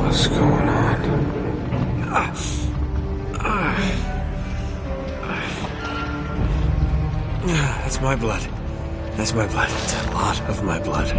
What's going on? That's my blood. That's my blood. It's a lot of my blood.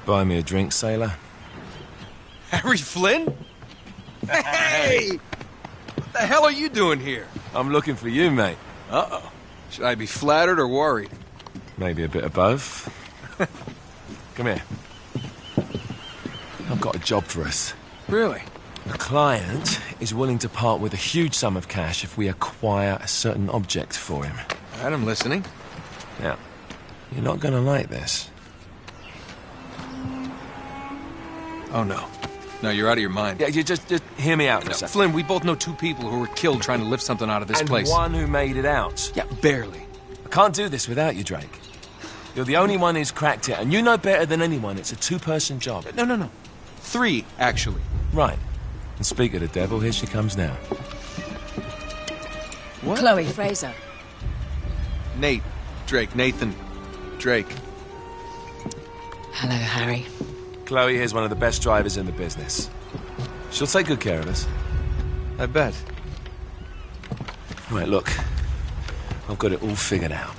Buy me a drink, sailor? Harry Flynn? Hey! What the hell are you doing here? I'm looking for you, mate. Uh-oh. Should I be flattered or worried? Maybe a bit of both. Come here. I've got a job for us. Really? The client is willing to part with a huge sum of cash if we acquire a certain object for him. All right, I'm listening. Now, you're not going to like this. Oh, no. No, you're out of your mind. Yeah, you just hear me out for a second. Flynn, we both know 2 people who were killed trying to lift something out of this place. And one who made it out. Yeah, barely. I can't do this without you, Drake. You're the only one who's cracked it, and you know better than anyone it's a 2-person job. No. 3, actually. Right. And speak of the devil, here she comes now. What? Chloe Fraser. Nate. Drake. Nathan. Drake. Hello, Harry. Chloe here's one of the best drivers in the business. She'll take good care of us. I bet. Right, look. I've got it all figured out.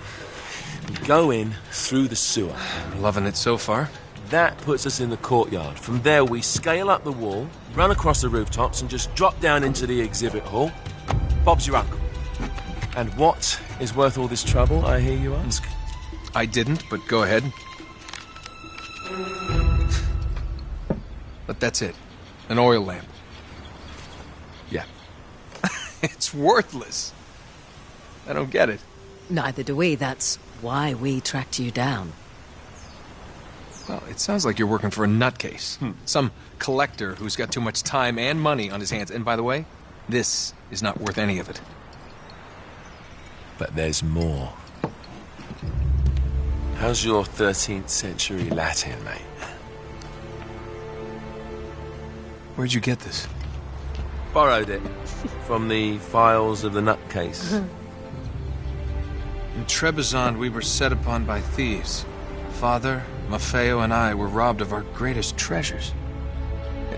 We go in through the sewer. I'm loving it so far. That puts us in the courtyard. From there, we scale up the wall, run across the rooftops, and just drop down into the exhibit hall. Bob's your uncle. And what is worth all this trouble, I hear you ask? I didn't, but go ahead. But that's it. An oil lamp. Yeah. It's worthless. I don't get it. Neither do we. That's why we tracked you down. Well, it sounds like you're working for a nutcase. Some collector who's got too much time and money on his hands. And by the way, this is not worth any of it. But there's more. How's your 13th century Latin, mate? Where'd you get this? Borrowed it from the files of the nutcase. In Trebizond, we were set upon by thieves. Father, Maffeo, and I were robbed of our greatest treasures.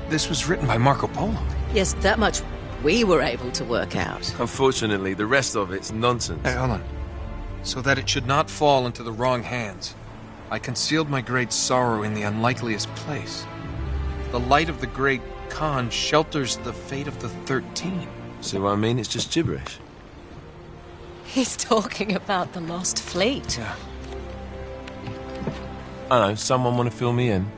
This was written by Marco Polo. Yes, that much we were able to work out. Unfortunately, the rest of it's nonsense. Hey, hold on. So that it should not fall into the wrong hands, I concealed my great sorrow in the unlikeliest place. The light of the great Khan shelters the fate of the 13. See what I mean? It's just gibberish. He's talking about the lost fleet. Yeah. I know, someone want to fill me in?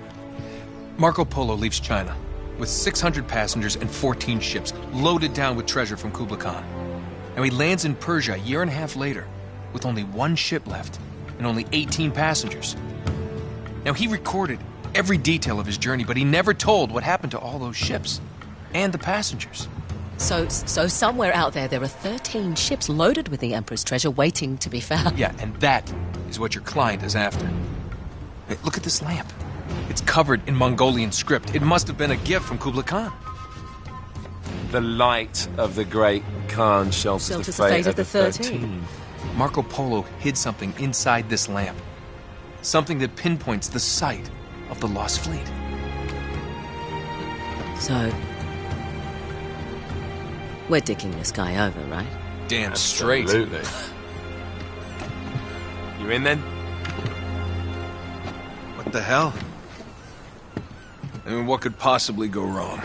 Marco Polo leaves China with 600 passengers and 14 ships, loaded down with treasure from Kublai Khan. And he lands in Persia a year and a half later, with only 1 ship left and only 18 passengers. Now, he recorded every detail of his journey, but he never told what happened to all those ships and the passengers. So somewhere out there are 13 ships loaded with the Emperor's treasure waiting to be found. Yeah, and that is what your client is after. Hey, look at this lamp. It's covered in Mongolian script. It must have been a gift from Kublai Khan. The light of the great Khan shelters the fate of the 13. Marco Polo hid something inside this lamp. Something that pinpoints the site of the lost fleet. So, we're dicking this guy over, right? Damn straight. Absolutely. You in then? What the hell? I mean, what could possibly go wrong?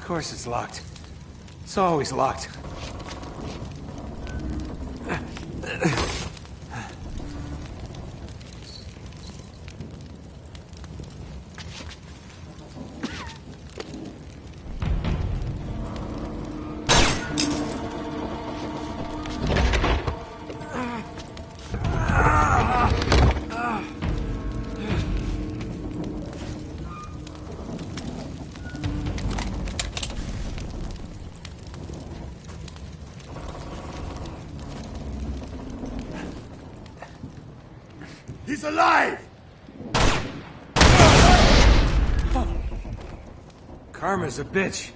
course it's locked. It's always locked. He's alive! Karma's a bitch.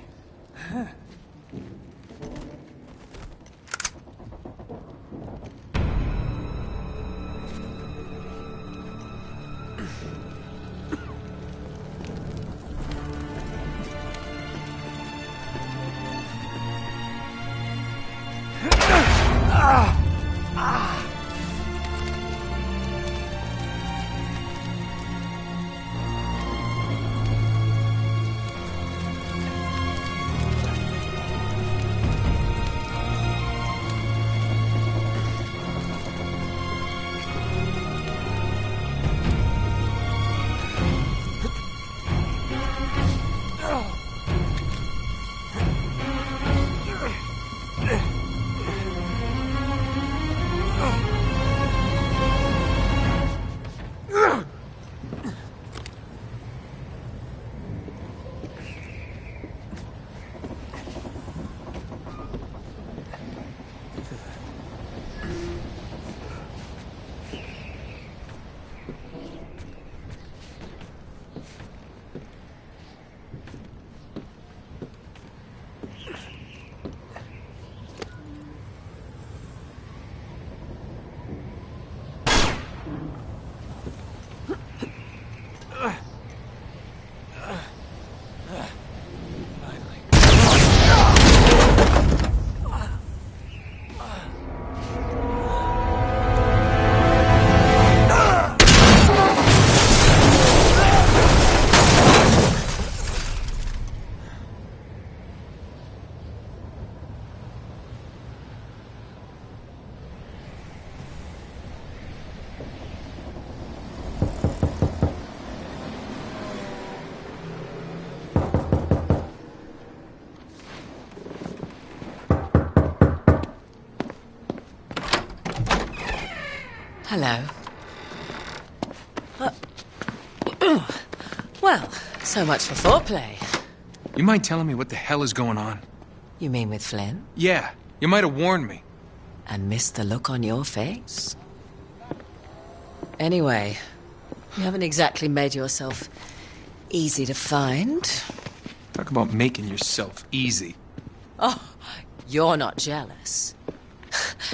Hello. Well, so much for foreplay. You mind telling me what the hell is going on? You mean with Flynn? Yeah, you might have warned me. And missed the look on your face? Anyway, you haven't exactly made yourself easy to find. Talk about making yourself easy. Oh, you're not jealous.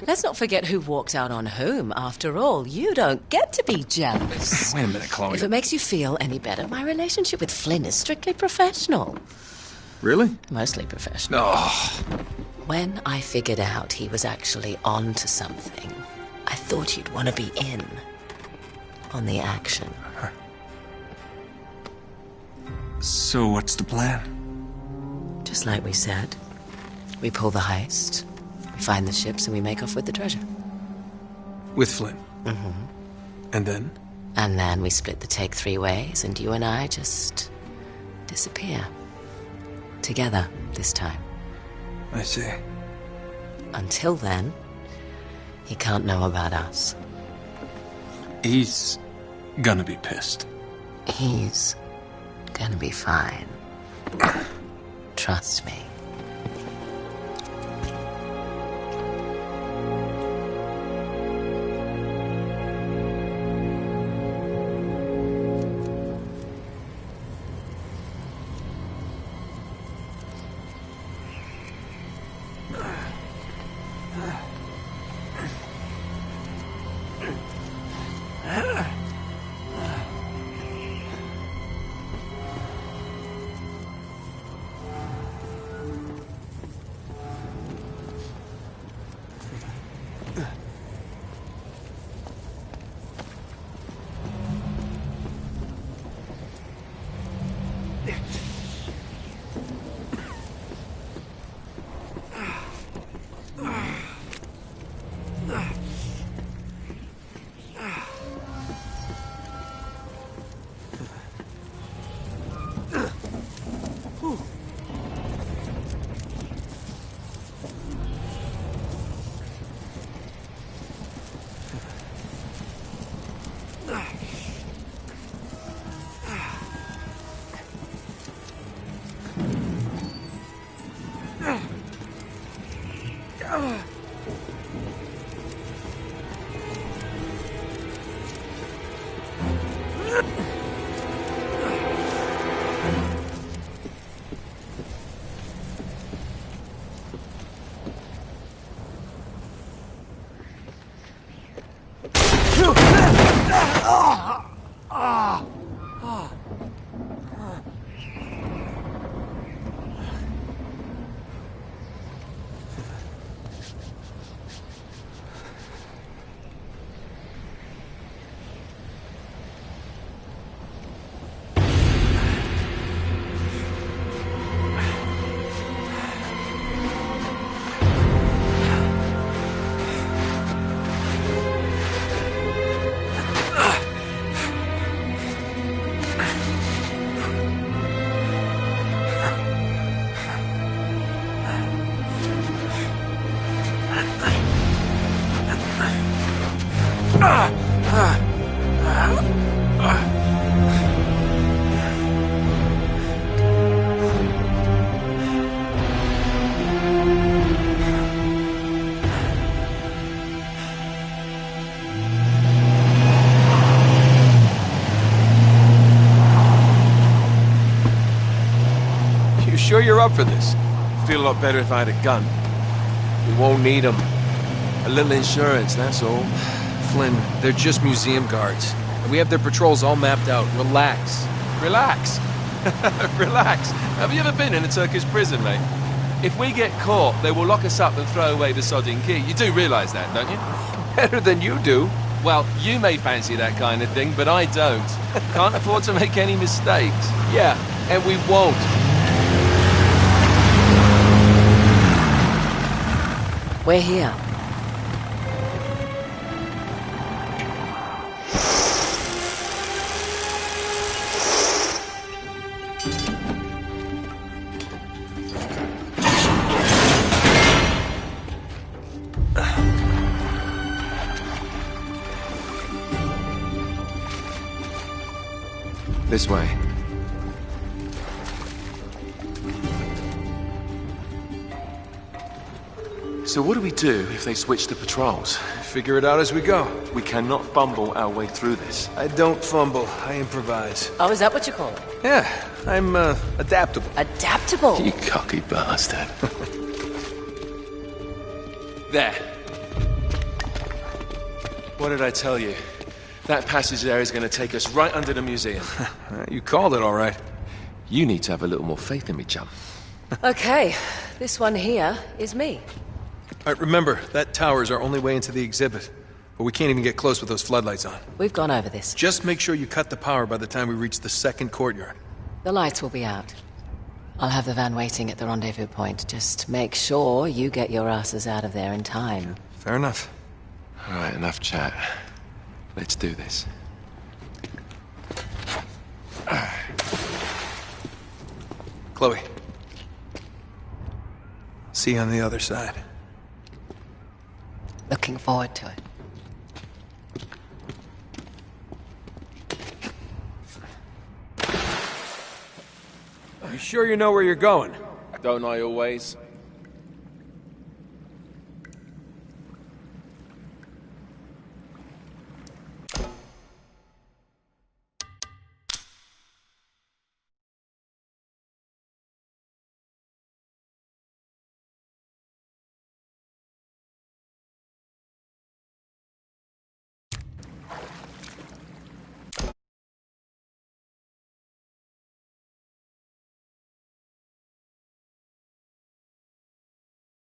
Let's not forget who walked out on whom. After all, you don't get to be jealous. Wait a minute, Chloe. If it makes you feel any better, my relationship with Flynn is strictly professional. Really? Mostly professional. Oh. When I figured out he was actually on to something, I thought you'd want to be in on the action. So what's the plan? Just like we said. We pull the heist, we find the ships, and we make off with the treasure. With Flynn? Mm-hmm. And then? And then we split the take 3 ways, and you and I just disappear. Together, this time. I see. Until then, he can't know about us. He's gonna be pissed. He's gonna be fine. Trust me. sure you're up for this? Feel a lot better if I had a gun. We won't need them. A little insurance, that's all. Flynn, they're just museum guards. And we have their patrols all mapped out. Relax. Relax. Relax. Have you ever been in a Turkish prison, mate? If we get caught, they will lock us up and throw away the sodding key. You do realise that, don't you? Better than you do. Well, you may fancy that kind of thing, but I don't. Can't afford to make any mistakes. Yeah, and we won't. We're here. This way. So what do we do if they switch the patrols? Figure it out as we go. We cannot fumble our way through this. I don't fumble, I improvise. Oh, is that what you call it? Yeah, I'm, adaptable. Adaptable. You cocky bastard. There. What did I tell you? That passage there is going to take us right under the museum. You called it all right. You need to have a little more faith in me, chum. Okay, this one here is me. All right, remember, that tower's our only way into the exhibit. But we can't even get close with those floodlights on. We've gone over this. Just make sure you cut the power by the time we reach the second courtyard. The lights will be out. I'll have the van waiting at the rendezvous point. Just make sure you get your asses out of there in time. Fair enough. All right, enough chat. Let's do this. Chloe. See you on the other side. Looking forward to it. You sure you know where you're going? Don't I always?